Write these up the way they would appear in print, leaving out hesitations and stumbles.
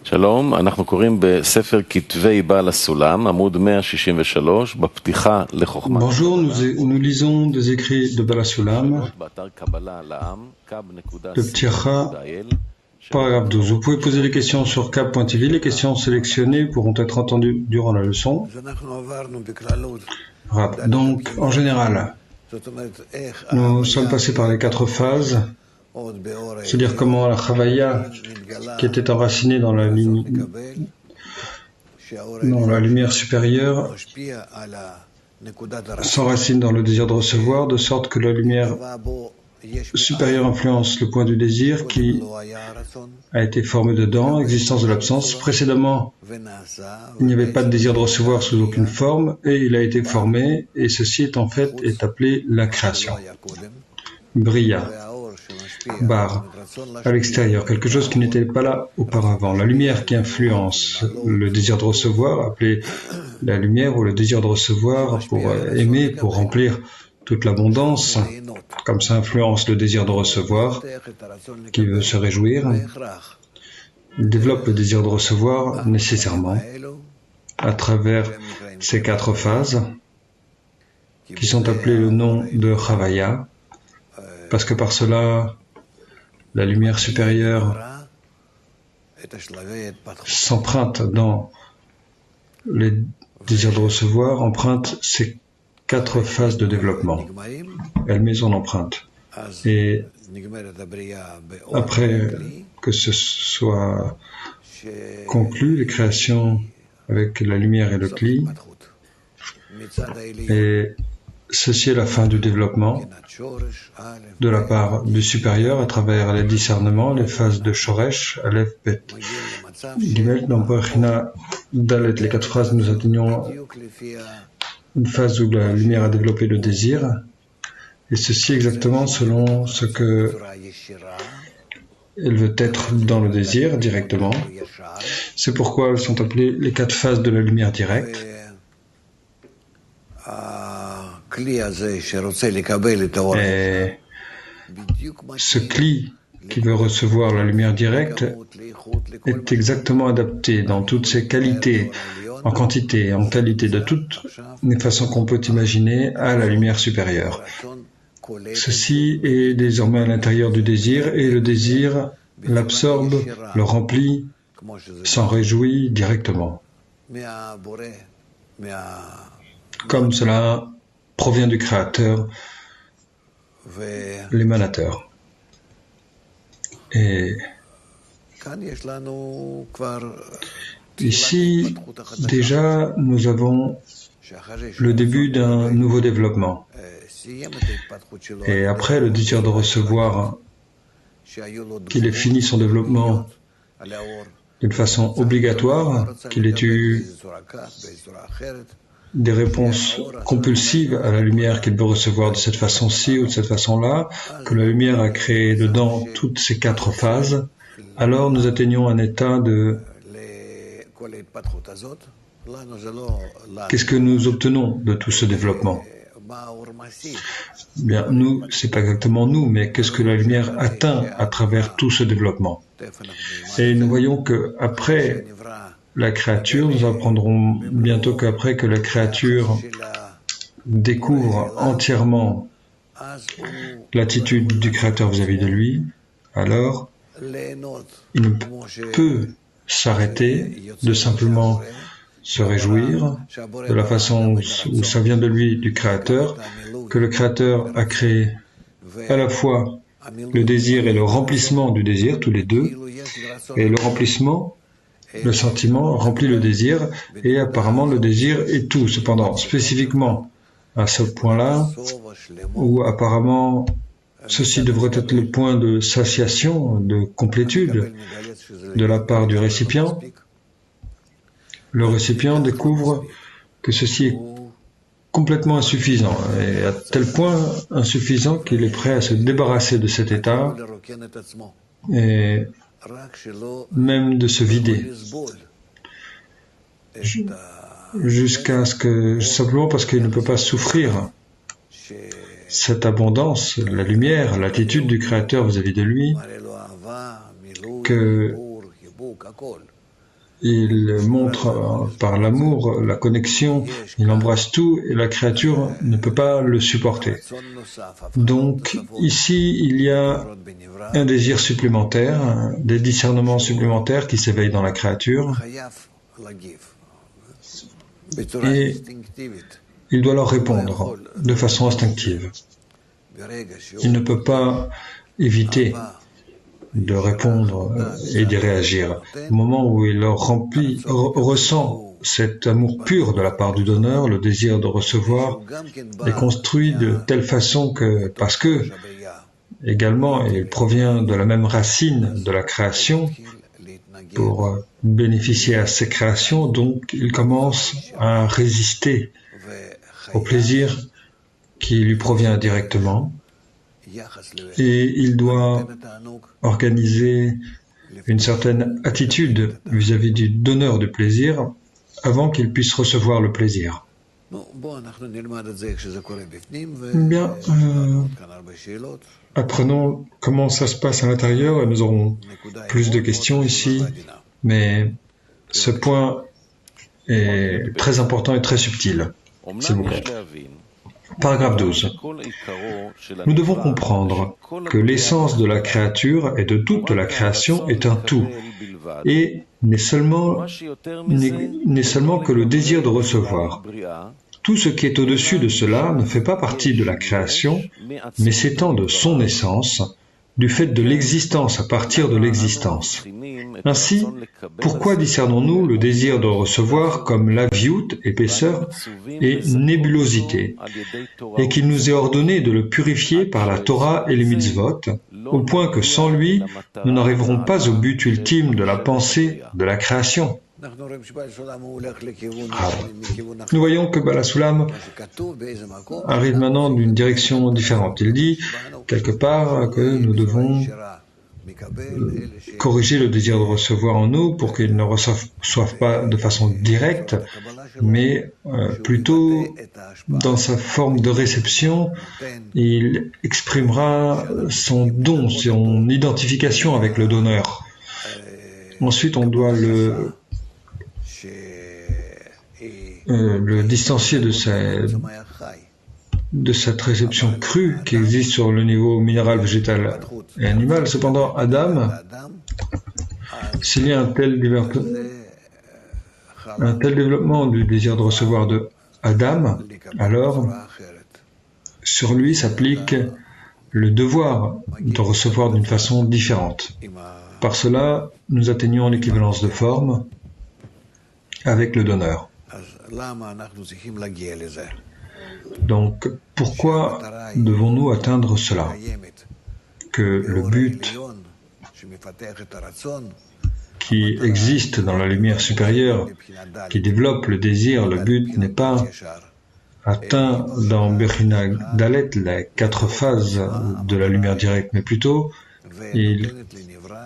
שלום, אנחנו קוראים בספר כתבי בעל הסולם, עמוד 163, בפתיחה לחוכמה. Bonjour, nous lisons des écrits de Baal HaSulam, le Ptiacha, paragraphe 12. Vous pouvez poser des questions sur Kab.tv. Les questions sélectionnées pourront être entendues durant la leçon. Donc, en général, nous sommes passés par les 4 phases, c'est-à-dire comment la Chavaya, qui était enracinée dans la lumière supérieure, s'enracine dans le désir de recevoir, de sorte que la lumière supérieure influence le point du désir qui a été formé dedans, existence de l'absence. Précédemment, il n'y avait pas de désir de recevoir sous aucune forme, et il a été formé, et ceci est appelé la création. Briya, bar, à l'extérieur, quelque chose qui n'était pas là auparavant. La lumière qui influence le désir de recevoir, appelé la lumière ou le désir de recevoir pour aimer, pour remplir toute l'abondance, comme ça influence le désir de recevoir, qui veut se réjouir. Il développe le désir de recevoir nécessairement à travers ces 4 phases, qui sont appelées le nom de Chavaya, parce que par cela, la lumière supérieure s'emprunte dans les désirs de recevoir, emprunte ces 4 phases de développement. Elle met son empreinte. Et après que ce soit conclu, les créations avec la lumière et le Kli, et ceci est la fin du développement de la part du supérieur à travers les discernements, les phases de Shoresh, Aleph, Bet, Gimel. Dans Bechina Dalet, les 4 phrases, nous atteignons une phase où la lumière a développé le désir, et ceci exactement selon ce que elle veut être dans le désir directement. C'est pourquoi elles sont appelées les 4 phases de la lumière directe. Et ce Kli qui veut recevoir la lumière directe est exactement adapté dans toutes ses qualités, en quantité, en qualité, de toutes les façons qu'on peut imaginer à la lumière supérieure. Ceci est désormais à l'intérieur du désir, et le désir l'absorbe, le remplit, s'en réjouit directement. Comme cela provient du Créateur, l'émanateur. Et ici, déjà, nous avons le début d'un nouveau développement. Et après le désir de recevoir, qu'il ait fini son développement d'une façon obligatoire, qu'il ait eu des réponses compulsives à la lumière qu'il veut recevoir de cette façon-ci ou de cette façon-là, que la lumière a créé dedans toutes ces 4 phases, alors nous atteignons un état de... Qu'est-ce que nous obtenons de tout ce développement? Bien, nous, c'est pas exactement nous, mais qu'est-ce que la lumière atteint à travers tout ce développement? Et nous voyons que après la créature, nous apprendrons bientôt qu'après que la créature découvre entièrement l'attitude du Créateur vis-à-vis de lui, alors il ne peut s'arrêter de simplement se réjouir de la façon où ça vient de lui, du Créateur, que le Créateur a créé à la fois le désir et le remplissement du désir, tous les deux, et le remplissement, le sentiment remplit le désir, et apparemment le désir est tout. Cependant, spécifiquement à ce point-là, où apparemment ceci devrait être le point de satiation, de complétude de la part du récipient, le récipient découvre que ceci est complètement insuffisant, et à tel point insuffisant qu'il est prêt à se débarrasser de cet état, et même de se vider, jusqu'à ce que, simplement parce qu'il ne peut pas souffrir cette abondance, la lumière, l'attitude du Créateur vis-à-vis de lui, que il montre par l'amour la connexion, il embrasse tout et la créature ne peut pas le supporter. Donc ici, il y a un désir supplémentaire, des discernements supplémentaires qui s'éveillent dans la créature et il doit leur répondre de façon instinctive. Il ne peut pas éviter de répondre et d'y réagir. Au moment où il ressent cet amour pur de la part du donneur, le désir de recevoir est construit de telle façon que, parce que également il provient de la même racine de la création, pour bénéficier à ces créations, donc il commence à résister au plaisir qui lui provient directement et il doit organiser une certaine attitude vis-à-vis du donneur du plaisir avant qu'il puisse recevoir le plaisir. Bien, apprenons comment ça se passe à l'intérieur et nous aurons plus de questions ici, mais ce point est très important et très subtil, s'il vous plaît. Paragraphe 12. Nous devons comprendre que l'essence de la créature et de toute la création est un tout, et n'est seulement que le désir de recevoir. Tout ce qui est au-dessus de cela ne fait pas partie de la création, mais s'étend de son essence, du fait de l'existence à partir de l'existence. Ainsi, pourquoi discernons-nous le désir de recevoir comme laviout, épaisseur, et nébulosité, et qu'il nous est ordonné de le purifier par la Torah et les mitzvot, au point que sans lui, nous n'arriverons pas au but ultime de la pensée de la création? Nous voyons que Baal HaSulam arrive maintenant d'une direction différente. Il dit quelque part que nous devons corriger le désir de recevoir en nous pour qu'il ne reçoive pas de façon directe, mais plutôt dans sa forme de réception, il exprimera son don, son identification avec le donneur. Ensuite, on doit le distancier de cette réception crue qui existe sur le niveau minéral, végétal et animal. Cependant, Adam, s'il y a un tel développement du désir de recevoir de Adam, alors sur lui s'applique le devoir de recevoir d'une façon différente. Par cela, nous atteignons l'équivalence de forme avec le donneur. Donc, pourquoi devons-nous atteindre cela? Que le but qui existe dans la lumière supérieure, qui développe le désir, le but n'est pas atteint dans Bechina Dalet, les 4 phases de la lumière directe, mais plutôt il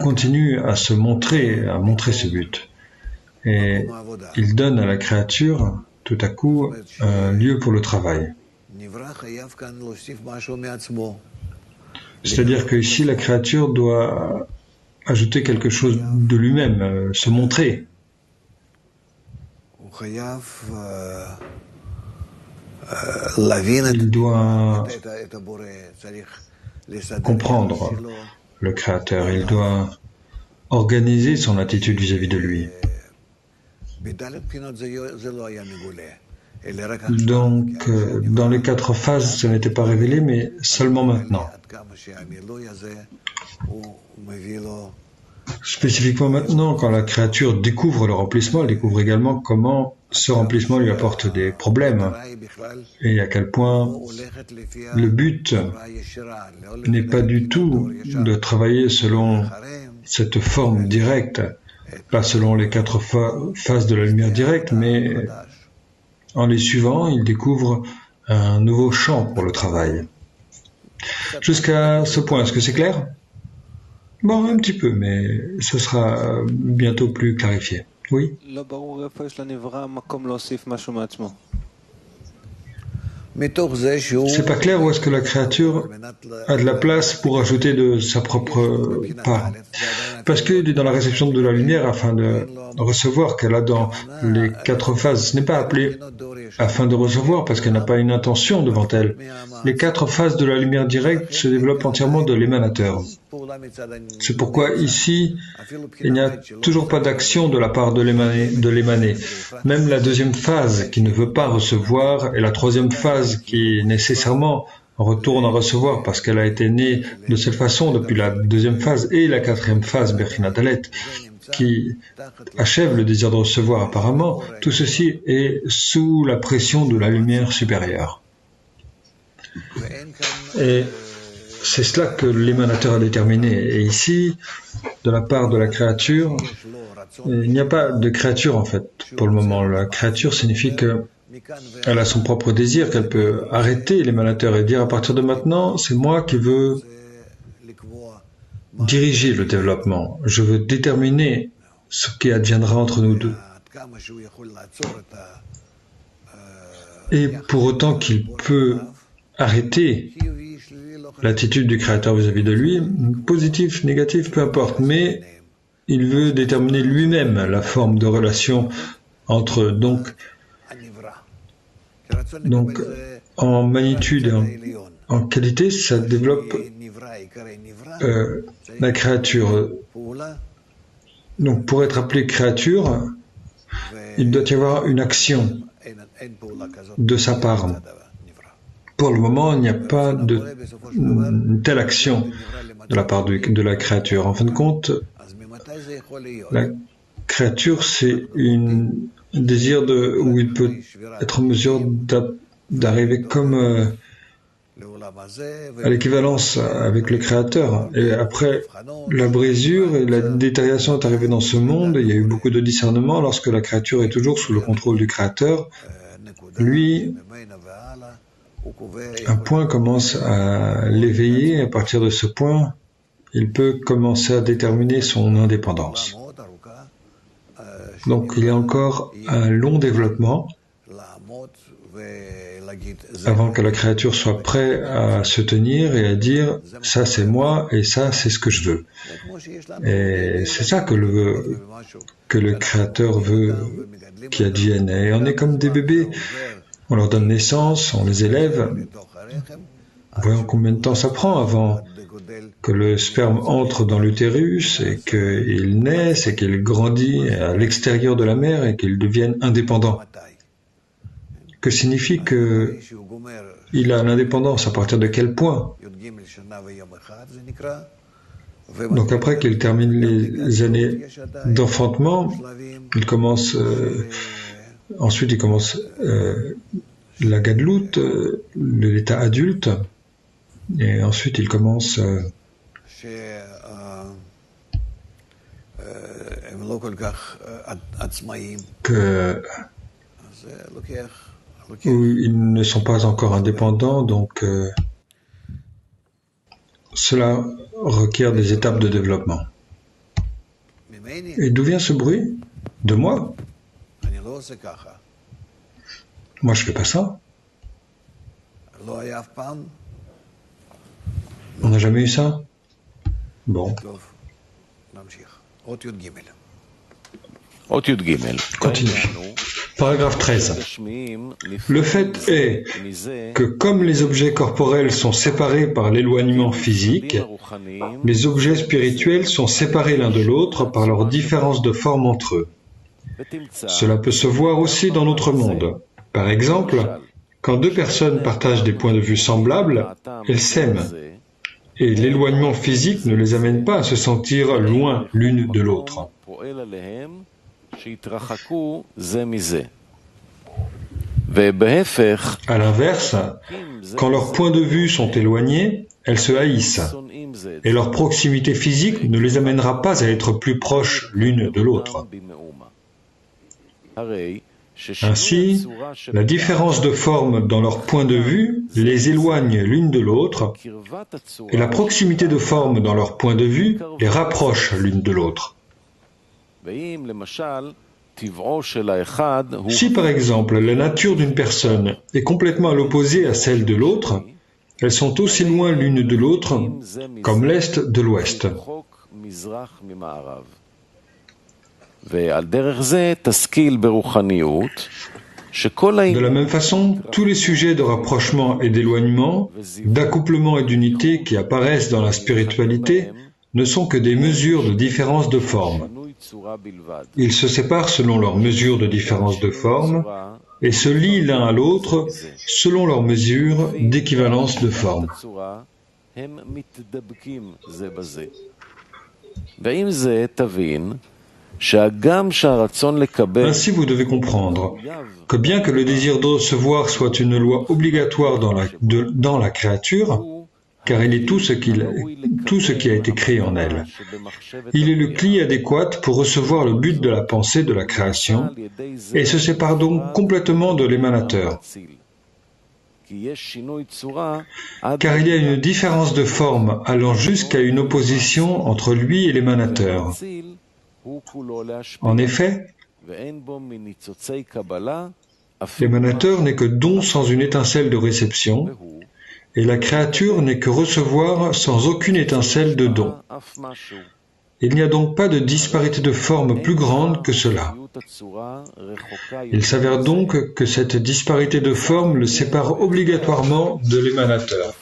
continue à montrer ce but. Et il donne à la créature tout à coup un lieu pour le travail. C'est-à-dire que ici la créature doit ajouter quelque chose de lui-même, se montrer. Il doit comprendre le Créateur, il doit organiser son attitude vis-à-vis de lui. Donc, dans les 4 phases, ce n'était pas révélé, mais seulement maintenant. Spécifiquement maintenant, quand la créature découvre le remplissement, elle découvre également comment ce remplissement lui apporte des problèmes et à quel point le but n'est pas du tout de travailler selon cette forme directe, pas selon les 4 phases de la lumière directe, mais en les suivant, il découvre un nouveau champ pour le travail. Jusqu'à ce point, est-ce que c'est clair? Bon, un petit peu, mais ce sera bientôt plus clarifié. Oui? C'est pas clair où est-ce que la créature a de la place pour ajouter de sa propre part. Parce qu'il est dans la réception de la lumière afin de recevoir qu'elle a dans les 4 phases. Ce n'est pas appelé afin de recevoir parce qu'elle n'a pas une intention devant elle. Les 4 phases de la lumière directe se développent entièrement de l'émanateur. C'est pourquoi ici, il n'y a toujours pas d'action de la part de l'émané. Même la 2e phase qui ne veut pas recevoir et la 3e phase qui nécessairement retourne à recevoir parce qu'elle a été née de cette façon depuis la 2e phase et la 4e phase, Bechina Dalet, qui achève le désir de recevoir apparemment, tout ceci est sous la pression de la lumière supérieure. Et c'est cela que l'émanateur a déterminé. Et ici, de la part de la créature, il n'y a pas de créature en fait pour le moment. La créature signifie qu'elle a son propre désir, qu'elle peut arrêter l'émanateur et dire à partir de maintenant, c'est moi qui veux diriger le développement. Je veux déterminer ce qui adviendra entre nous deux. Et pour autant qu'il peut arrêter l'attitude du Créateur vis-à-vis de lui, positif, négatif, peu importe, mais il veut déterminer lui-même la forme de relation entre eux. Donc en magnitude et en qualité, ça développe la créature. Donc pour être appelé créature, il doit y avoir une action de sa part. Pour le moment, il n'y a pas de telle action de la part de la créature. En fin de compte, la créature, c'est un désir où il peut être en mesure d'arriver comme à l'équivalence avec le Créateur. Et après la brisure et la détérioration est arrivée dans ce monde, il y a eu beaucoup de discernement lorsque la créature est toujours sous le contrôle du Créateur. Lui, un point commence à l'éveiller, à partir de ce point, il peut commencer à déterminer son indépendance. Donc il y a encore un long développement avant que la créature soit prête à se tenir et à dire « ça c'est moi et ça c'est ce que je veux ». Et c'est ça que le Créateur veut qu'il advienne. Et on est comme des bébés. On leur donne naissance, on les élève. Voyons combien de temps ça prend avant que le sperme entre dans l'utérus et qu'il naisse et qu'il grandit à l'extérieur de la mère et qu'il devienne indépendant. Que signifie qu'il a l'indépendance à partir de quel point? Donc après qu'il termine les années d'enfantement, il commence... ensuite, il commence la gadlout, l'état adulte, et ensuite il commence où ils ne sont pas encore indépendants, donc cela requiert des étapes de développement. Et d'où vient ce bruit? De moi? Moi, je fais pas ça. On n'a jamais eu ça. Bon. Continue. Paragraphe 13. Le fait est que comme les objets corporels sont séparés par l'éloignement physique, les objets spirituels sont séparés l'un de l'autre par leur différence de forme entre eux. Cela peut se voir aussi dans notre monde. Par exemple, quand 2 personnes partagent des points de vue semblables, elles s'aiment. Et l'éloignement physique ne les amène pas à se sentir loin l'une de l'autre. À l'inverse, quand leurs points de vue sont éloignés, elles se haïssent. Et leur proximité physique ne les amènera pas à être plus proches l'une de l'autre. Ainsi, la différence de forme dans leur point de vue les éloigne l'une de l'autre, et la proximité de forme dans leur point de vue les rapproche l'une de l'autre. Si par exemple la nature d'une personne est complètement à l'opposé à celle de l'autre, elles sont aussi loin l'une de l'autre comme l'Est de l'Ouest. De la même façon, tous les sujets de rapprochement et d'éloignement, d'accouplement et d'unité qui apparaissent dans la spiritualité ne sont que des mesures de différence de forme. Ils se séparent selon leur mesure de différence de forme et se lient l'un à l'autre selon leur mesure d'équivalence de forme. Ainsi, vous devez comprendre que bien que le désir de recevoir soit une loi obligatoire dans la créature, car il est tout ce qui a été créé en elle, il est le cli adéquat pour recevoir le but de la pensée de la création et se sépare donc complètement de l'émanateur. Car il y a une différence de forme allant jusqu'à une opposition entre lui et l'émanateur. En effet, l'émanateur n'est que don sans une étincelle de réception, et la créature n'est que recevoir sans aucune étincelle de don. Il n'y a donc pas de disparité de forme plus grande que cela. Il s'avère donc que cette disparité de forme le sépare obligatoirement de l'émanateur.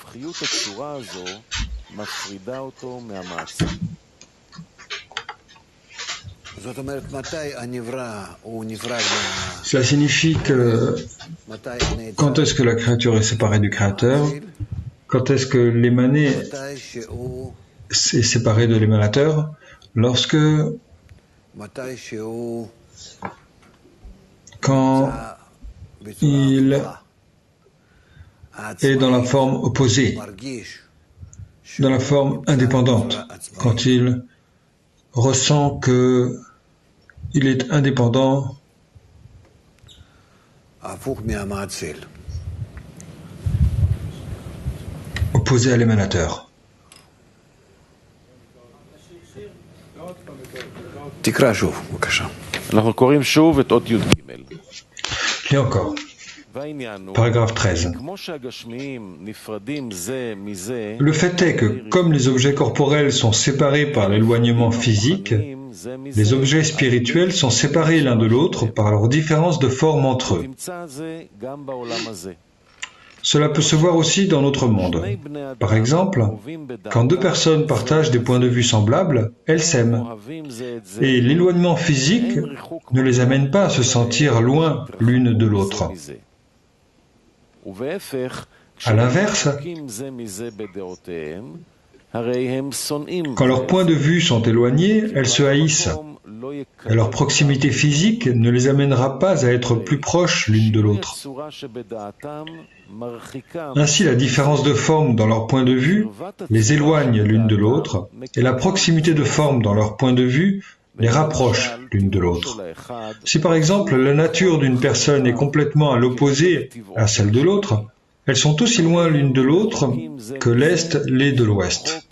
Cela signifie que quand est-ce que la créature est séparée du créateur, quand est-ce que l'émané est séparé de l'émanateur, quand il est dans la forme opposée, dans la forme indépendante, quand il ressent que il est indépendant opposé à l'émanateur. Et encore, paragraphe 13. Le fait est que, comme les objets corporels sont séparés par l'éloignement physique, les objets spirituels sont séparés l'un de l'autre par leur différence de forme entre eux. Cela peut se voir aussi dans notre monde. Par exemple, quand deux personnes partagent des points de vue semblables, elles s'aiment. Et l'éloignement physique ne les amène pas à se sentir loin l'une de l'autre. À l'inverse, quand leurs points de vue sont éloignés, elles se haïssent. Et leur proximité physique ne les amènera pas à être plus proches l'une de l'autre. Ainsi, la différence de forme dans leur point de vue les éloigne l'une de l'autre, et la proximité de forme dans leur point de vue les rapproche l'une de l'autre. Si par exemple la nature d'une personne est complètement à l'opposé à celle de l'autre, elles sont aussi loin l'une de l'autre que l'Est l'est de l'Ouest.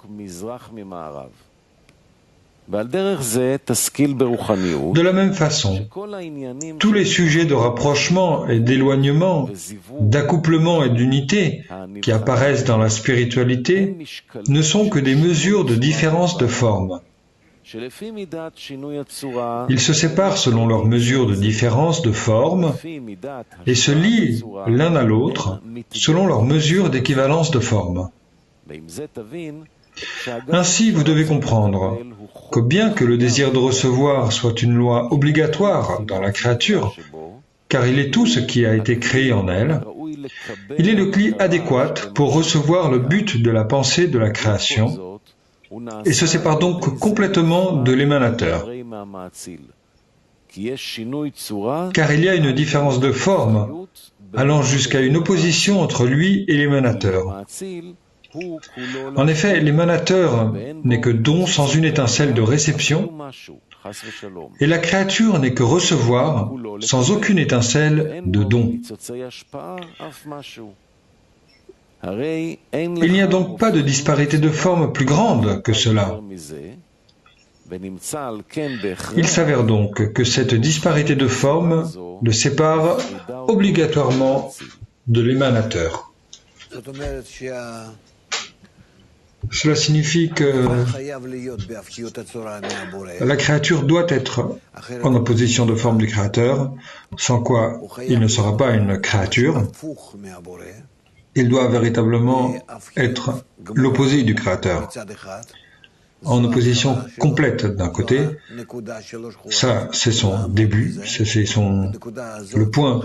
De la même façon, tous les sujets de rapprochement et d'éloignement, d'accouplement et d'unité qui apparaissent dans la spiritualité ne sont que des mesures de différence de forme. Ils se séparent selon leur mesure de différence de forme et se lient l'un à l'autre selon leur mesure d'équivalence de forme. Ainsi, vous devez comprendre que bien que le désir de recevoir soit une loi obligatoire dans la créature, car il est tout ce qui a été créé en elle, il est le cli adéquat pour recevoir le but de la pensée de la création et se sépare donc complètement de l'émanateur. Car il y a une différence de forme allant jusqu'à une opposition entre lui et l'émanateur. En effet, l'émanateur n'est que don sans une étincelle de réception, et la créature n'est que recevoir sans aucune étincelle de don. Il n'y a donc pas de disparité de forme plus grande que cela. Il s'avère donc que cette disparité de forme le sépare obligatoirement de l'émanateur. Cela signifie que la créature doit être en opposition de forme du créateur, sans quoi il ne sera pas une créature. Il doit véritablement être l'opposé du créateur, en opposition complète d'un côté. Ça, c'est son début, c'est le point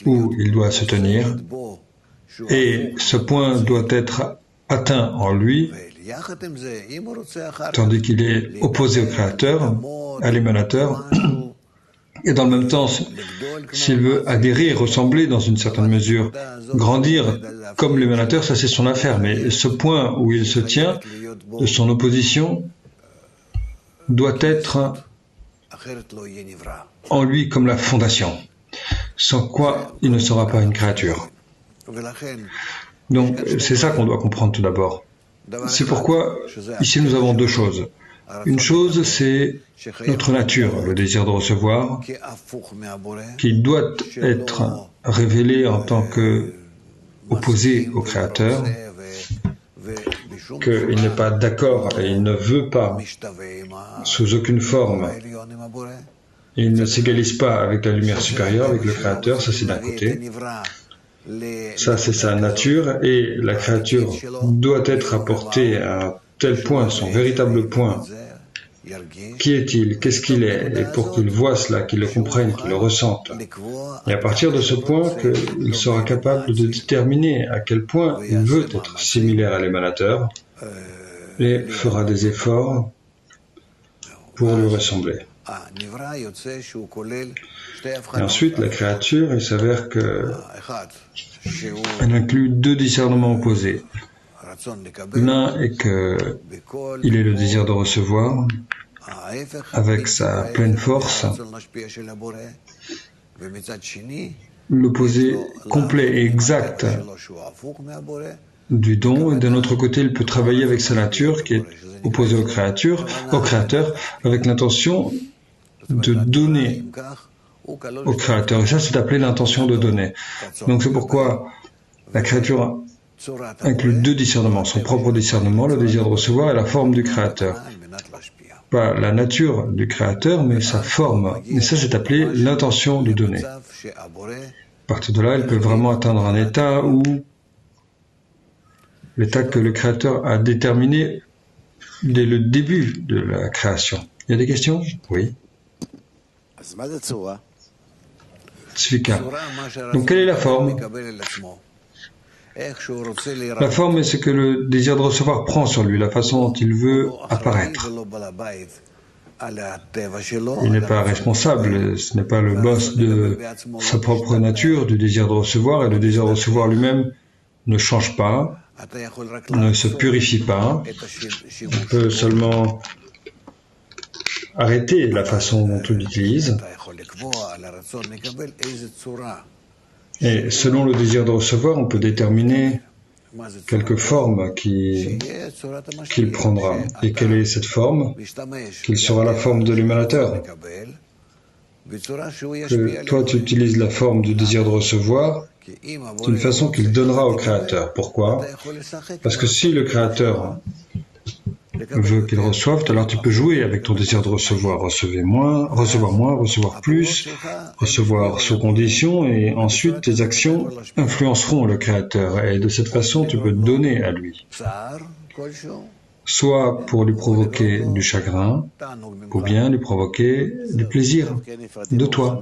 où il doit se tenir, et ce point doit être atteint en lui, tandis qu'il est opposé au créateur, à l'émanateur, et dans le même temps, s'il veut adhérer, ressembler dans une certaine mesure, grandir comme l'émanateur, ça c'est son affaire, mais ce point où il se tient, de son opposition, doit être en lui comme la fondation, sans quoi il ne sera pas une créature. Donc c'est ça qu'on doit comprendre tout d'abord. C'est pourquoi ici nous avons deux choses. Une chose, c'est notre nature, le désir de recevoir, qui doit être révélé en tant que opposé au Créateur, qu'il n'est pas d'accord et il ne veut pas, sous aucune forme, il ne s'égalise pas avec la lumière supérieure, avec le Créateur, ça c'est d'un côté. Ça c'est sa nature, et la créature doit être apportée à un tel point, son véritable point. Qui est-il? Qu'est-ce qu'il est? Et pour qu'il voie cela, qu'il le comprenne, qu'il le ressente. Et à partir de ce point, qu'il sera capable de déterminer à quel point il veut être similaire à l'émanateur et fera des efforts pour lui ressembler. Et ensuite, la créature, il s'avère qu'elle inclut deux discernements opposés. L'un est qu'il est le désir de recevoir avec sa pleine force, l'opposé complet et exact du don, et d'un autre côté, il peut travailler avec sa nature qui est opposée au créateur, avec l'intention de donner au créateur. Et ça, c'est appelé l'intention de donner. Donc c'est pourquoi la créature inclut deux discernements, son propre discernement, le désir de recevoir et la forme du créateur. Pas la nature du créateur, mais sa forme. Et ça, c'est appelé l'intention de donner. À partir de là, elle peut vraiment atteindre un état où l'état que le créateur a déterminé dès le début de la création. Il y a des questions? Oui. Svika. Donc, quelle est la forme? La forme est ce que le désir de recevoir prend sur lui, la façon dont il veut apparaître. Il n'est pas responsable, ce n'est pas le boss de sa propre nature, du désir de recevoir, et le désir de recevoir lui-même ne change pas, ne se purifie pas. On peut seulement arrêter la façon dont on l'utilise. Et selon le désir de recevoir, on peut déterminer quelques formes qu'il prendra. Et quelle est cette forme? Quelle sera la forme de l'émanateur? Que toi tu utilises la forme du désir de recevoir d'une façon qu'il donnera au Créateur. Pourquoi? Parce que si le Créateur veut qu'il reçoive, alors tu peux jouer avec ton désir de recevoir. Recevoir moins, recevoir plus, recevoir sous condition, et ensuite tes actions influenceront le Créateur. Et de cette façon, tu peux donner à lui. Soit pour lui provoquer du chagrin, ou bien lui provoquer du plaisir de toi.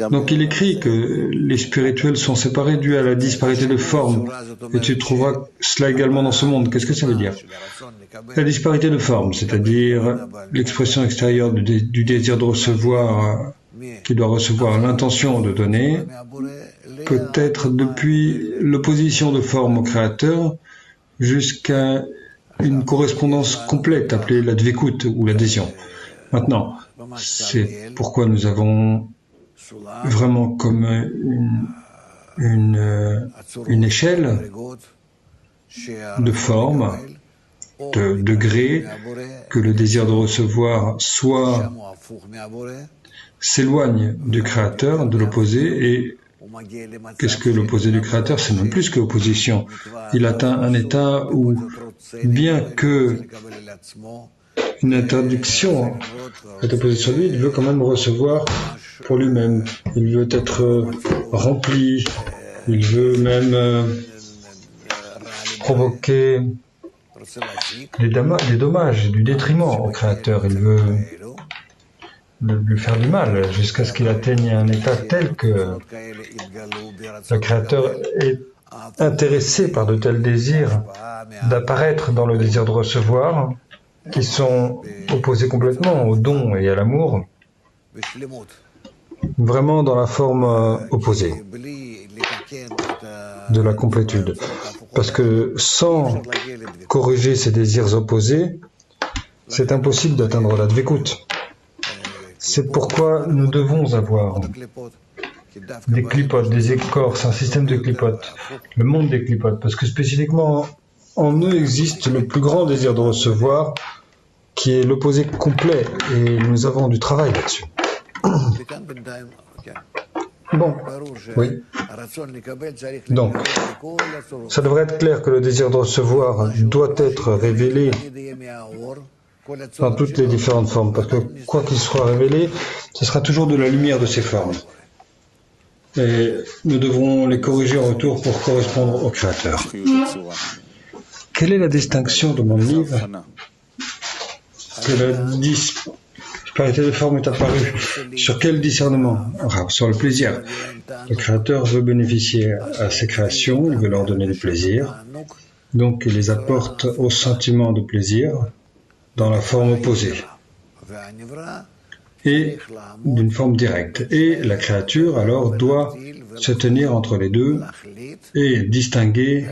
Donc il écrit que les spirituels sont séparés dû à la disparité de forme, et tu trouveras cela également dans ce monde. Qu'est-ce que ça veut dire? La disparité de forme, c'est-à-dire l'expression extérieure du désir de recevoir, qui doit recevoir l'intention de donner, peut être depuis l'opposition de forme au Créateur jusqu'à une correspondance complète appelée la dvekut ou l'adhésion. Maintenant, c'est pourquoi nous avons vraiment comme une échelle de forme de degrés, que le désir de recevoir soit s'éloigne du Créateur, de l'opposé, et qu'est-ce que l'opposé du Créateur? C'est même plus que opposition. Il atteint un état où, bien que une interdiction est opposée sur lui, il veut quand même recevoir pour lui-même. Il veut être rempli, il veut même provoquer des dommages, du détriment au Créateur. Il veut lui faire du mal jusqu'à ce qu'il atteigne un état tel que le Créateur est intéressé par de tels désirs d'apparaître dans le désir de recevoir qui sont opposés complètement au don et à l'amour, vraiment dans la forme opposée de la complétude. Parce que sans corriger ces désirs opposés, c'est impossible d'atteindre la dvékout. C'est pourquoi nous devons avoir des clipotes, des écorces, un système de clipotes, le monde des clipotes, parce que spécifiquement en eux existe le plus grand désir de recevoir, qui est l'opposé complet, et nous avons du travail là-dessus. Bon, oui. Donc, ça devrait être clair que le désir de recevoir doit être révélé dans toutes les différentes formes, parce que quoi qu'il soit révélé, ce sera toujours de la lumière de ces formes. Et nous devrons les corriger en retour pour correspondre au Créateur. Quelle est la distinction de mon livre que la disparité de forme est apparue? Sur quel discernement? Enfin, sur le plaisir. Le Créateur veut bénéficier à ses créations, il veut leur donner du plaisir, donc il les apporte au sentiment de plaisir dans la forme opposée et d'une forme directe. Et la créature alors doit se tenir entre les deux et distinguer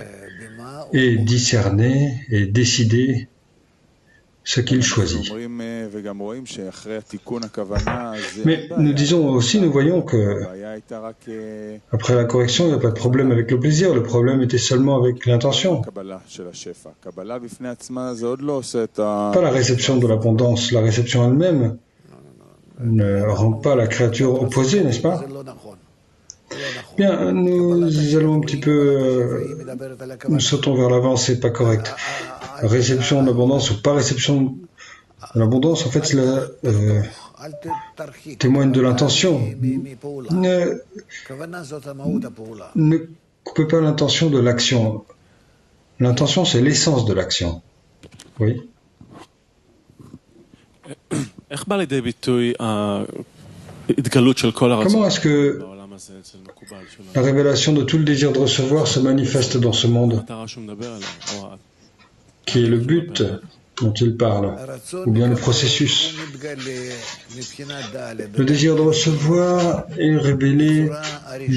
et discerner et décider ce qu'il choisit. Mais nous voyons que après la correction, il n'y a pas de problème avec le plaisir, le problème était seulement avec l'intention. Pas la réception de l'abondance, la réception elle-même ne rend pas la créature opposée, n'est-ce pas? Bien, nous allons un petit peu, nous sautons vers l'avant, c'est pas correct. Réception de l'abondance ou pas réception de l'abondance, en fait, cela témoigne de l'intention. Ne coupez pas l'intention de l'action. L'intention, c'est l'essence de l'action. Oui. Comment est-ce que la révélation de tout le désir de recevoir se manifeste dans ce monde, qui est le but dont il parle, ou bien le processus? Le désir de recevoir est révélé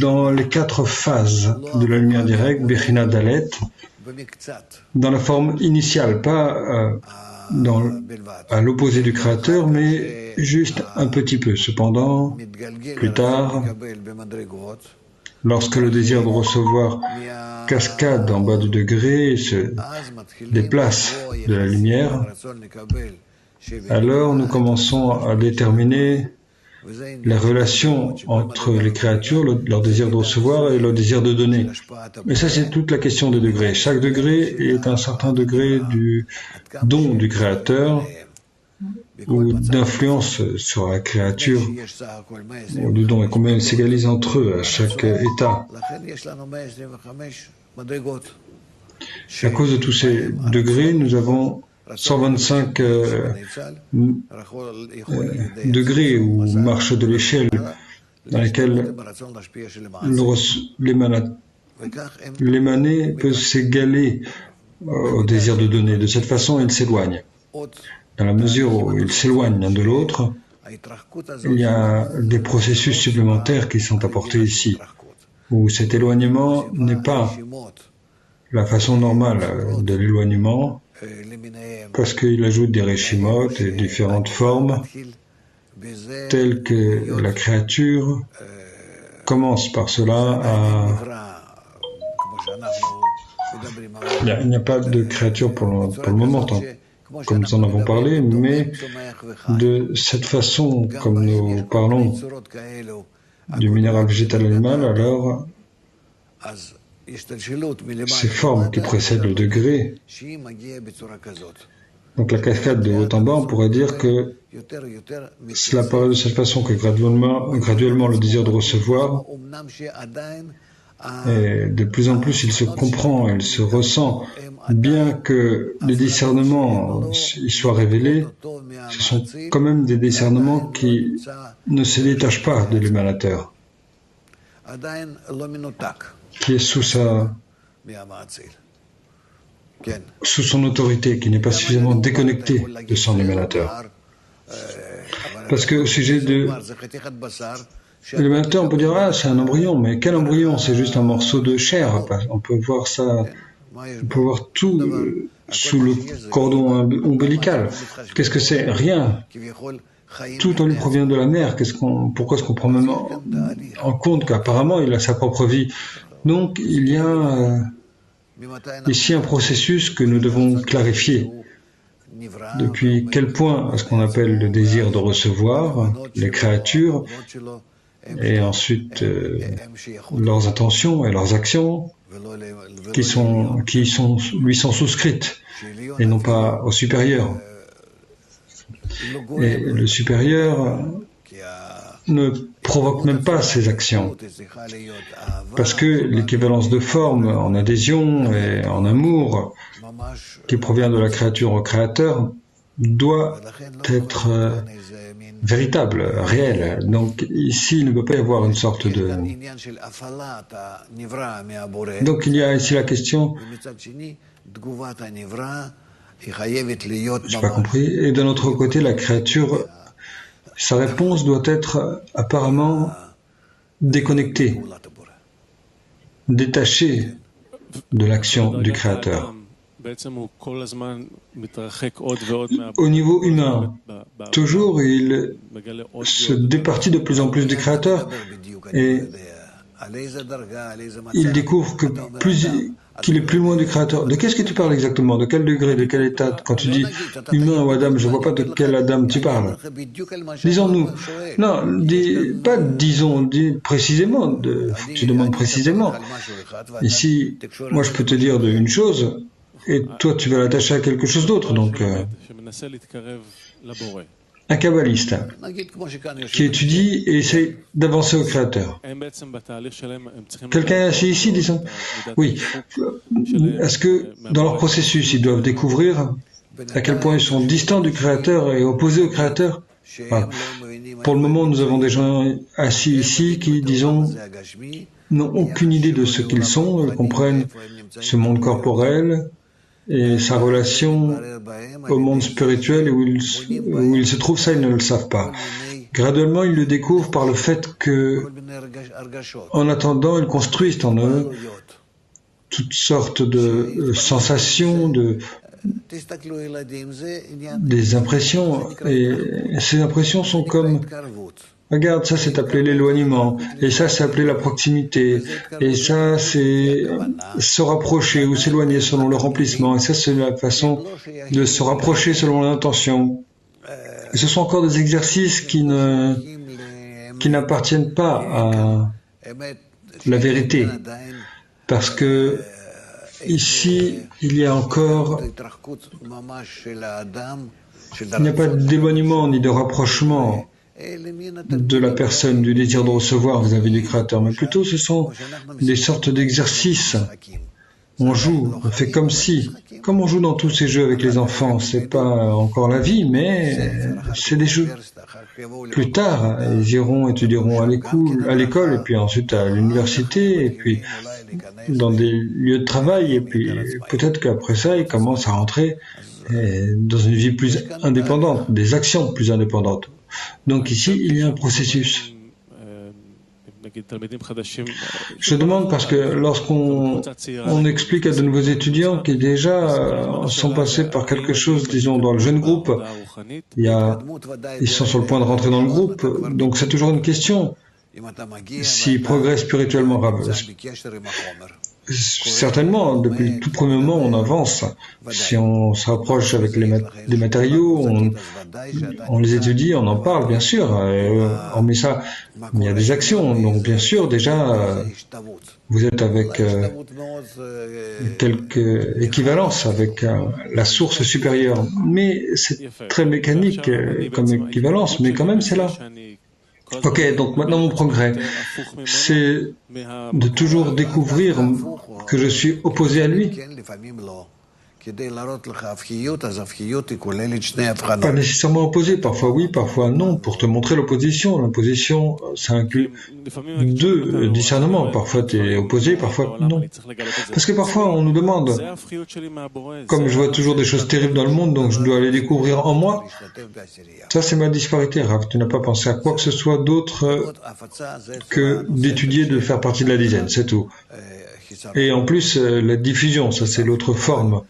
dans les 4 phases de la lumière directe, Bechina Dalet, dans la forme initiale, pas à l'opposé du Créateur, mais juste un petit peu. Cependant, plus tard, lorsque le désir de recevoir cascade en bas du degré et se déplace de la lumière, alors nous commençons à déterminer la relation entre les créatures, leur désir de recevoir et leur désir de donner. Et ça, c'est toute la question des degrés. Chaque degré est un certain degré du don du Créateur ou d'influence sur la créature ou du don, et combien ils s'égalisent entre eux à chaque état. À cause de tous ces degrés, nous avons 125 degrés ou marches de l'échelle dans lesquelles l'émané peut s'égaler au désir de donner. De cette façon, il s'éloigne. Dans la mesure où il s'éloigne l'un de l'autre, il y a des processus supplémentaires qui sont apportés ici, où cet éloignement n'est pas la façon normale de l'éloignement, parce qu'il ajoute des réchimot et différentes formes, telles que la créature commence par cela Il n'y a pas de créature pour le moment, comme nous en avons parlé, mais de cette façon, comme nous parlons du minéral végétal animal, alors ces formes qui précèdent le degré, donc la cascade de haut en bas, on pourrait dire que cela paraît de cette façon que graduellement le désir de recevoir, et de plus en plus il se comprend, il se ressent, bien que les discernements y soient révélés, ce sont quand même des discernements qui ne se détachent pas de l'émanateur, qui est sous son autorité, qui n'est pas suffisamment déconnecté de son émanateur. Parce que au sujet de l'émanateur, on peut dire, ah, c'est un embryon, mais quel embryon? C'est juste un morceau de chair. On peut voir ça, on peut voir tout sous le cordon ombilical. Qu'est-ce que c'est? Rien. Tout en lui provient de la mère. Pourquoi est-ce qu'on prend même en compte qu'apparemment il a sa propre vie? Donc il y a ici un processus que nous devons clarifier. Depuis quel point est-ce qu'on appelle le désir de recevoir les créatures et ensuite leurs intentions et leurs actions qui lui sont souscrites et non pas au supérieur. Et le supérieur ne provoque même pas ces actions, parce que l'équivalence de forme en adhésion et en amour qui provient de la créature au créateur doit être véritable, réelle. Donc ici, il ne peut pas y avoir une sorte de... Donc il y a ici la question... Je n'ai pas compris. Et d'un autre côté, la créature, sa réponse doit être apparemment déconnectée, détachée de l'action du Créateur. Au niveau humain, toujours il se départit de plus en plus du Créateur et il découvre que qu'il est plus loin du Créateur. De qu'est-ce que tu parles exactement? De quel degré? De quel état? Quand tu dis humain ou Adam, je ne vois pas de quel Adam tu parles. Disons-nous. Non, dis précisément. Tu demandes précisément. Ici, moi je peux te dire une chose, et toi tu vas l'attacher à quelque chose d'autre. Donc, un kabbaliste qui étudie et essaie d'avancer au Créateur. Quelqu'un est assis ici, disons. Oui. Est-ce que dans leur processus, ils doivent découvrir à quel point ils sont distants du Créateur et opposés au Créateur? Pour le moment, nous avons des gens assis ici qui, disons, n'ont aucune idée de ce qu'ils sont, ils comprennent ce monde corporel et sa relation au monde spirituel où ils se trouvent, ça ils ne le savent pas. Graduellement, ils le découvrent par le fait que, en attendant, ils construisent en eux toutes sortes de sensations, des impressions, et ces impressions sont comme... Regarde, ça c'est appelé l'éloignement, et ça c'est appelé la proximité, et ça c'est se rapprocher ou s'éloigner selon le remplissement, et ça c'est la façon de se rapprocher selon l'intention. Et ce sont encore des exercices qui n'appartiennent pas à la vérité, parce que ici il y a encore... Il n'y a pas d'éloignement ni de rapprochement de la personne, du désir de recevoir vis-à-vis du Créateur, mais plutôt ce sont des sortes d'exercices. On joue, on fait comme on joue dans tous ces jeux avec les enfants, c'est pas encore la vie, mais c'est des jeux. Plus tard, ils étudieront à l'école, et puis ensuite à l'université, et puis dans des lieux de travail, et puis peut-être qu'après ça, ils commencent à rentrer dans une vie plus indépendante, des actions plus indépendantes. Donc ici, il y a un processus. Je demande parce que lorsqu'on explique à de nouveaux étudiants qui déjà sont passés par quelque chose, disons, dans le jeune groupe, ils sont sur le point de rentrer dans le groupe, donc c'est toujours une question. S'ils progressent spirituellement, certainement, depuis le tout premier moment, on avance. Si on se rapproche avec des matériaux, on les étudie, on en parle, bien sûr. On met ça, il y a des actions. Donc, bien sûr, déjà, vous êtes avec quelques équivalences avec la source supérieure. Mais c'est très mécanique comme équivalence, mais quand même, c'est là. Ok, donc maintenant mon progrès, c'est de toujours découvrir que je suis opposé à lui. Pas nécessairement opposé, parfois oui, parfois non, pour te montrer l'opposition. L'opposition, ça inclut deux discernements. Parfois tu es opposé, parfois non. Parce que parfois on nous demande, comme je vois toujours des choses terribles dans le monde, donc je dois les découvrir en moi. Ça c'est ma disparité, Rav. Tu n'as pas pensé à quoi que ce soit d'autre que d'étudier, de faire partie de la dizaine, c'est tout. Et en plus, la diffusion, ça c'est l'autre forme.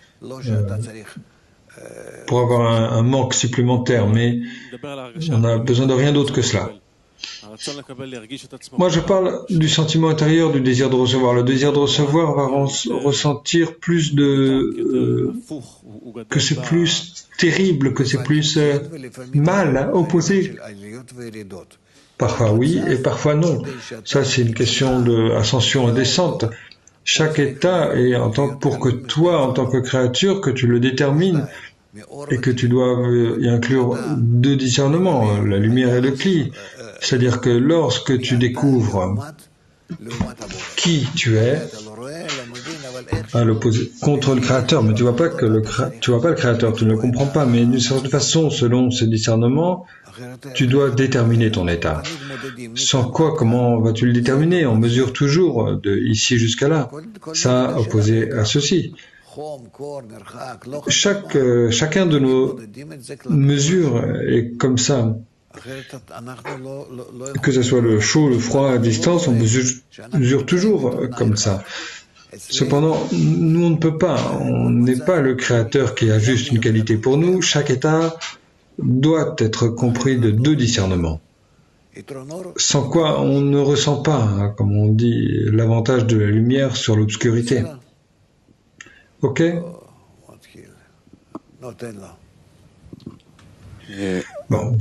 Pour avoir un manque supplémentaire, mais on n'a besoin de rien d'autre que cela. Moi, je parle du sentiment intérieur, du désir de recevoir. Le désir de recevoir va ressentir plus que c'est plus terrible, que c'est plus mal, opposé. Parfois oui et parfois non. Ça, c'est une question d'ascension et descente. Chaque état est pour que toi, en tant que créature, que tu le détermines et que tu dois y inclure deux discernements, la lumière et le cli. C'est-à-dire que lorsque tu découvres qui tu es, à l'opposé, contre le créateur, mais tu vois pas le créateur, tu ne le comprends pas, mais d'une certaine façon, selon ce discernement, tu dois déterminer ton état. Sans quoi, comment vas-tu le déterminer? On mesure toujours de ici jusqu'à là. Ça, opposé à ceci. Chacun de nos mesures est comme ça. Que ce soit le chaud, le froid, à distance, on mesure toujours comme ça. Cependant, nous, on ne peut pas. On n'est pas le créateur qui a juste une qualité pour nous. Chaque état doit être compris de deux discernements. Sans quoi on ne ressent pas, comme on dit, l'avantage de la lumière sur l'obscurité. Ok? Bon,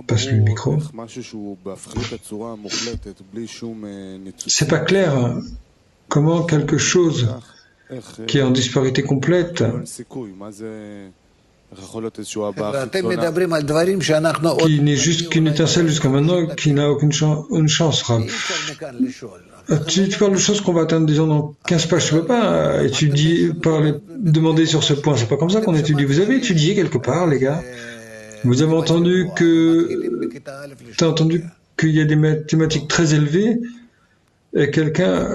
passe le micro. C'est pas clair comment quelque chose qui est en disparité complète, qui n'est juste qu'une étincelle jusqu'à maintenant, qui n'a aucune chance. Tu parles de choses qu'on va atteindre, disons, dans 15 pages. Tu ne peux pas demander sur ce point. C'est pas comme ça qu'on étudie. Vous avez étudié quelque part, les gars? Vous avez entendu qu'il y a des mathématiques très élevées et quelqu'un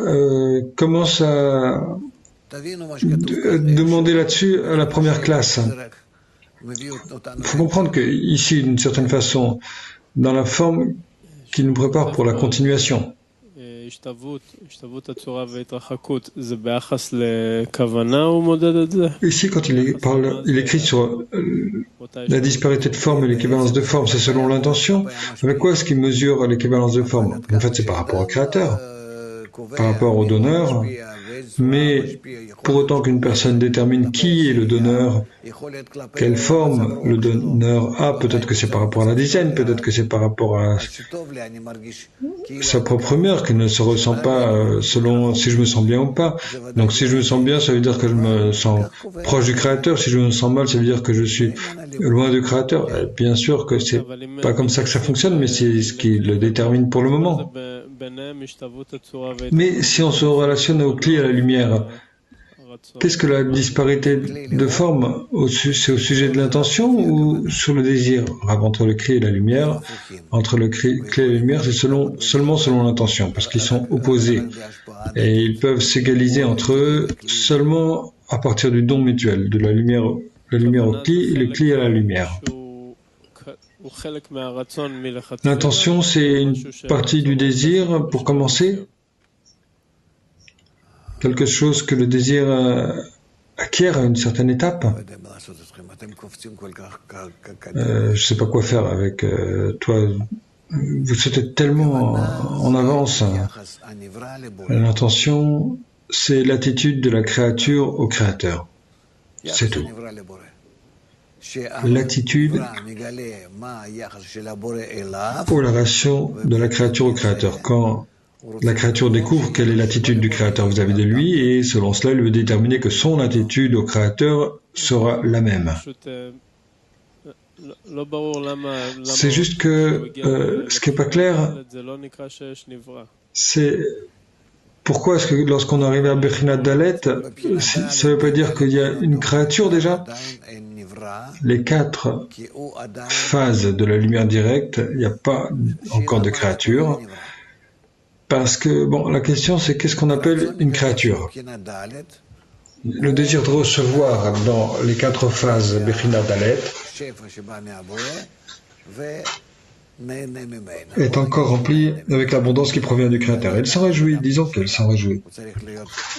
commence à demander là-dessus à la première classe. Il faut comprendre qu'ici, d'une certaine façon, dans la forme qui nous prépare pour la continuation. Ici, quand il écrit sur la disparité de forme et l'équivalence de forme, c'est selon l'intention. Avec quoi est-ce qu'il mesure l'équivalence de forme? En fait, c'est par rapport au créateur, par rapport au donneur. Mais pour autant qu'une personne détermine qui est le donneur, quelle forme le donneur a, peut-être que c'est par rapport à la dizaine, peut-être que c'est par rapport à sa propre humeur, qu'il ne se ressent pas selon si je me sens bien ou pas. Donc si je me sens bien, ça veut dire que je me sens proche du créateur. Si je me sens mal, ça veut dire que je suis loin du créateur. Bien sûr que c'est pas comme ça que ça fonctionne, mais c'est ce qui le détermine pour le moment. Mais si on se relationne au cli, à la lumière, qu'est-ce que la disparité de forme? C'est au sujet de l'intention ou sur le désir? Entre le cli et la lumière, entre le cli et la lumière, c'est seulement selon l'intention, parce qu'ils sont opposés. Et ils peuvent s'égaliser entre eux seulement à partir du don mutuel, de la lumière au cli et le cli à la lumière. L'intention, c'est une partie du désir pour commencer. Quelque chose que le désir acquiert à une certaine étape. Je ne sais pas quoi faire avec toi. Vous êtes tellement en avance. L'intention c'est l'attitude de la créature au créateur. C'est tout. L'attitude ou la relation de la créature au créateur. Quand la créature découvre quelle est l'attitude du créateur vis-à-vis de lui, et selon cela, il veut déterminer que son attitude au créateur sera la même. C'est juste que ce qui n'est pas clair, c'est pourquoi est-ce que lorsqu'on arrive à Bechinat Dalet, ça ne veut pas dire qu'il y a une créature déjà? Les 4 phases de la lumière directe, il n'y a pas encore de créature. Parce que, bon, la question c'est qu'est-ce qu'on appelle une créature? Le désir de recevoir dans les 4 phases Bechinat Dalet est encore rempli avec l'abondance qui provient du Créateur. Elle s'en réjouit, disons qu'elle s'en réjouit.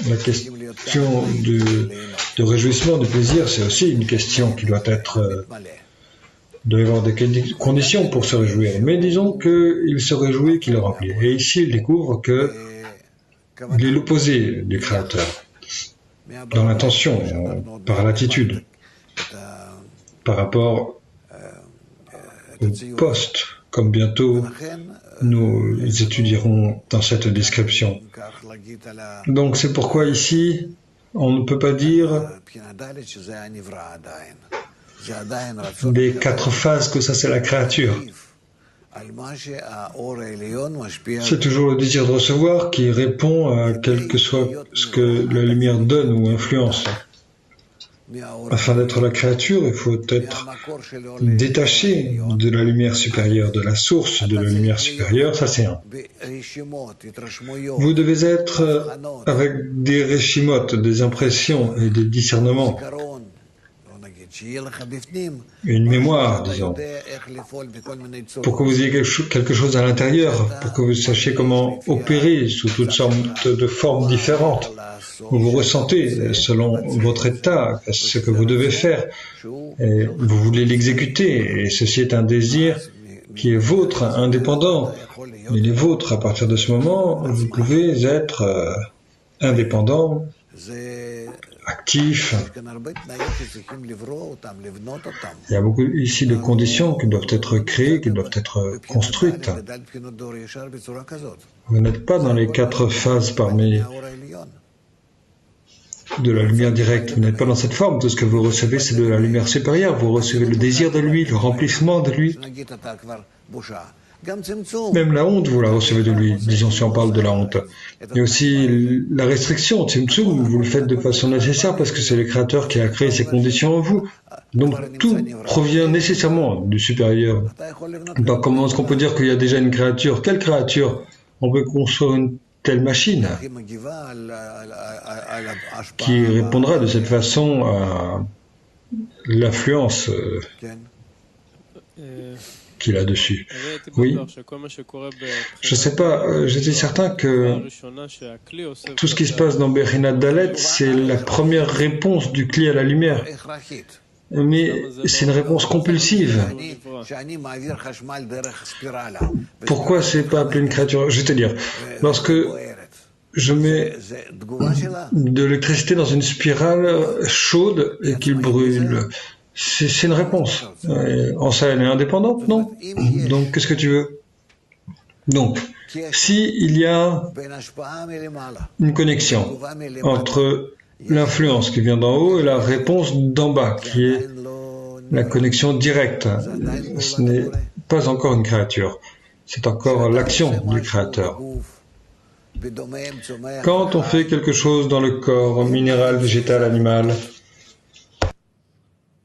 La question de réjouissement, de plaisir, c'est aussi une question qui doit être... Il doit y avoir des conditions pour se réjouir. Mais disons qu'il se réjouit, qu'il le remplit. Et ici, il découvre qu'il est l'opposé du Créateur. Dans l'intention, par l'attitude, par rapport au poste, comme bientôt nous étudierons dans cette description. Donc c'est pourquoi ici, on ne peut pas dire des 4 phases que ça c'est la créature. C'est toujours le désir de recevoir qui répond à quel que soit ce que la lumière donne ou influence. Afin d'être la créature, il faut être détaché de la lumière supérieure, de la source de la lumière supérieure, ça c'est un. Vous devez être avec des réchimotes, des impressions et des discernements. Une mémoire, disons, pour que vous ayez quelque chose à l'intérieur, pour que vous sachiez comment opérer sous toutes sortes de formes différentes. Vous ressentez selon votre état ce que vous devez faire, et vous voulez l'exécuter, et ceci est un désir qui est vôtre, indépendant. Il est vôtre. À partir de ce moment, vous pouvez être indépendant, actif. Il y a beaucoup ici de conditions qui doivent être créées, qui doivent être construites. Vous n'êtes pas dans les 4 phases parmi de la lumière directe. Vous n'êtes pas dans cette forme. Tout ce que vous recevez, c'est de la lumière supérieure. Vous recevez le désir de lui, le remplissement de lui. Même la honte, vous la recevez de lui, disons si on parle de la honte. Et aussi la restriction, Tzimtzum, vous le faites de façon nécessaire parce que c'est le Créateur qui a créé ces conditions en vous. Donc tout provient nécessairement du supérieur. Donc comment est-ce qu'on peut dire qu'il y a déjà une créature? Quelle créature? On peut construire une telle machine qui répondra de cette façon à l'influence qu'il a dessus. Oui. Je ne sais pas, j'étais certain que tout ce qui se passe dans Bechinat Dalet, c'est la première réponse du Kli à la lumière. Mais c'est une réponse compulsive. Pourquoi c'est pas appelé une créature? Je vais te dire, lorsque je mets de l'électricité dans une spirale chaude et qu'il brûle, c'est une réponse. En ça, elle est indépendante, non? Donc, qu'est-ce que tu veux? Donc, si il y a une connexion entre l'influence qui vient d'en haut et la réponse d'en bas, qui est la connexion directe, ce n'est pas encore une créature. C'est encore l'action du Créateur. Quand on fait quelque chose dans le corps, minéral, végétal, animal,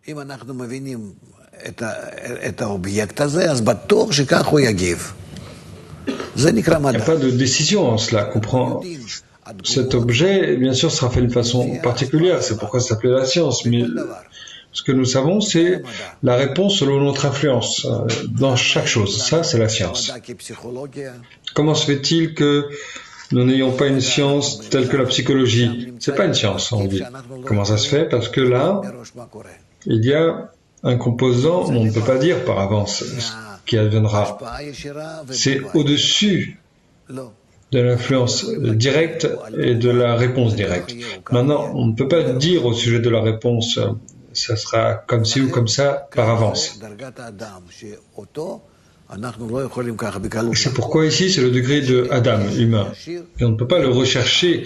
il n'y a pas de décision en cela. Comprend cet objet, bien sûr, sera fait d'une façon particulière. C'est pourquoi ça s'appelait la science. Mais ce que nous savons, c'est la réponse selon notre influence dans chaque chose. Ça, c'est la science. Comment se fait-il que nous n'ayons pas une science telle que la psychologie? C'est pas une science, on dit. Comment ça se fait? Parce que là, il y a un composant, on ne peut pas dire par avance ce qui adviendra. C'est au-dessus de l'influence directe et de la réponse directe. Maintenant, on ne peut pas dire au sujet de la réponse, ça sera comme ci ou comme ça par avance. C'est pourquoi ici, c'est le degré de Adam, humain. Et on ne peut pas le rechercher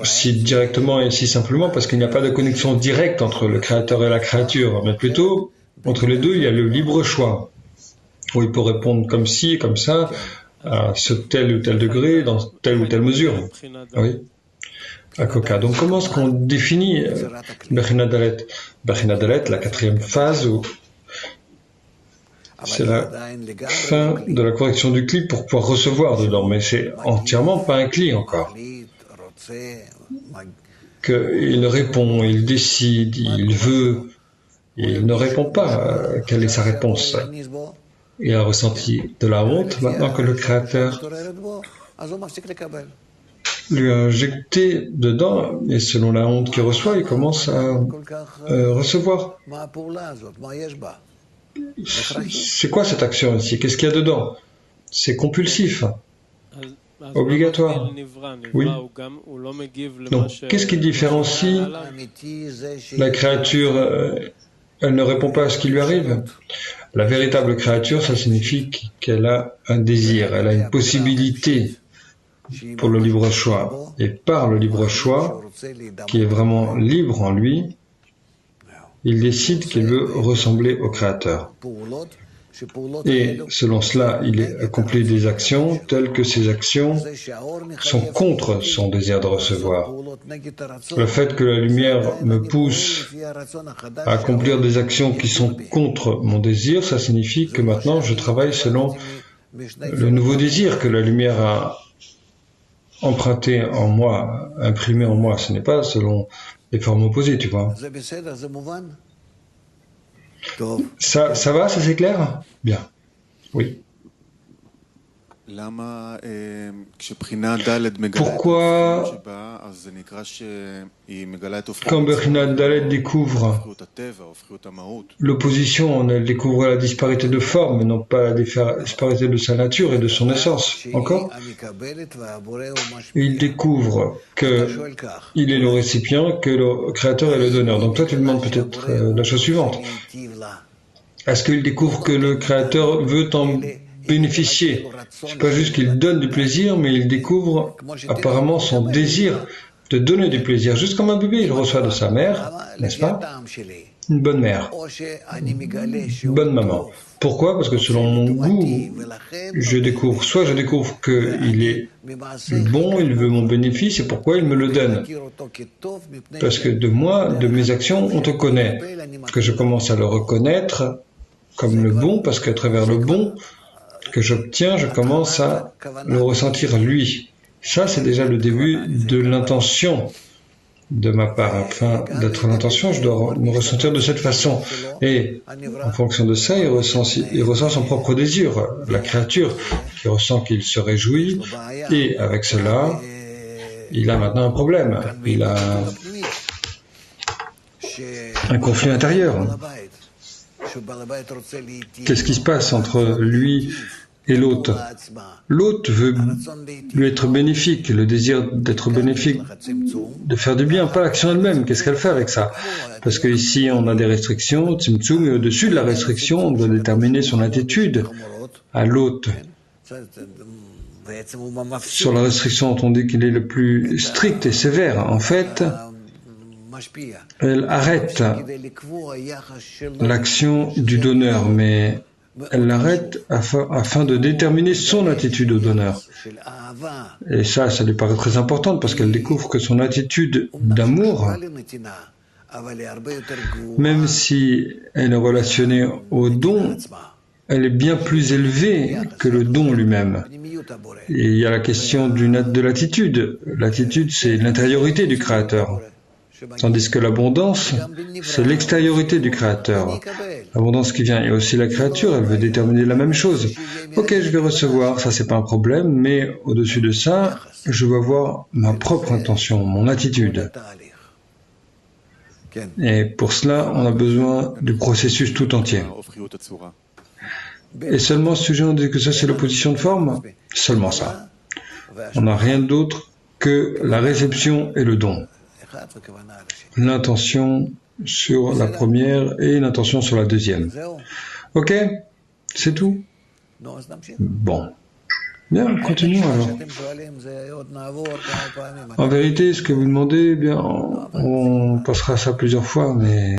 si directement et si simplement parce qu'il n'y a pas de connexion directe entre le créateur et la créature, mais plutôt, entre les deux, il y a le libre choix, où il peut répondre comme ci, comme ça, à ce tel ou tel degré, dans telle ou telle mesure. Oui. À Coca. Donc, comment est-ce qu'on définit Bechina Dalet? Bechina Dalet, la quatrième phase, où c'est la fin de la correction du cli pour pouvoir recevoir dedans, mais c'est entièrement pas un cli encore. Qu'il répond, il décide, il veut, il ne répond pas. Quelle est sa réponse? Il a ressenti de la honte maintenant que le Créateur lui a injecté dedans, et selon la honte qu'il reçoit, il commence à recevoir. C'est quoi cette action ici? Qu'est-ce qu'il y a dedans? C'est compulsif, obligatoire. Oui. Donc, qu'est-ce qui différencie la créature? Elle ne répond pas à ce qui lui arrive. La véritable créature, ça signifie qu'elle a un désir, elle a une possibilité pour le libre choix. Et par le libre choix, qui est vraiment libre en lui, il décide qu'il veut ressembler au Créateur. Et selon cela, il accomplit des actions telles que ces actions sont contre son désir de recevoir. Le fait que la lumière me pousse à accomplir des actions qui sont contre mon désir, ça signifie que maintenant je travaille selon le nouveau désir que la lumière a emprunté en moi, imprimé en moi. Ce n'est pas selon les formes opposées, tu vois. Ça va, ça c'est clair? Bien. Oui. Pourquoi, quand Bechina Dalet découvre l'opposition, elle découvre la disparité de forme, mais non pas la disparité de sa nature et de son essence. Encore? Il découvre qu'il est le récipient, que le Créateur est le donneur. Donc toi, tu demandes peut-être la chose suivante. Est-ce qu'il découvre que le Créateur veut en bénéficier? C'est pas juste qu'il donne du plaisir, mais il découvre apparemment son désir de donner du plaisir. Juste comme un bébé, il reçoit de sa mère, n'est-ce pas? Une bonne mère, une bonne maman. Pourquoi? Parce que selon mon goût, je découvre qu'il est bon, il veut mon bénéfice, et pourquoi il me le donne? Parce que de moi, de mes actions, on te connaît. Que je commence à le reconnaître comme le bon, parce qu'à travers le bon que j'obtiens, je commence à le ressentir lui. Ça, c'est déjà le début de l'intention de ma part. Afin d'être l'intention, je dois me ressentir de cette façon. Et en fonction de ça, il ressent son propre désir. La créature qui ressent qu'il se réjouit. Et avec cela, il a maintenant un problème. Il a un conflit intérieur. Qu'est-ce qui se passe entre lui et l'autre? L'autre veut lui être bénéfique, le désir d'être bénéfique, de faire du bien, pas l'action elle-même. Qu'est-ce qu'elle fait avec ça? Parce qu'ici, on a des restrictions, tzimtzum, et au-dessus de la restriction, on doit déterminer son attitude à l'autre. Sur la restriction, on dit qu'il est le plus strict et sévère. En fait, elle arrête l'action du donneur, mais elle l'arrête afin de déterminer son attitude au donneur. Et ça lui paraît très important parce qu'elle découvre que son attitude d'amour, même si elle est relationnée au don, elle est bien plus élevée que le don lui-même. Et il y a la question de l'attitude. L'attitude, c'est l'intériorité du Créateur. Tandis que l'abondance, c'est l'extériorité du Créateur. L'abondance qui vient, et aussi la créature, elle veut déterminer la même chose. Ok, je vais recevoir, ça c'est pas un problème, mais au-dessus de ça, je veux avoir ma propre intention, mon attitude. Et pour cela, on a besoin du processus tout entier. Et seulement ce sujet, on dit que ça c'est l'opposition de forme, seulement ça. On n'a rien d'autre que la réception et le don. L'intention sur la première et l'intention sur la deuxième. Ok? C'est tout? Bon. Bien, continuons alors. En vérité, ce que vous demandez, eh bien, on passera ça plusieurs fois, mais...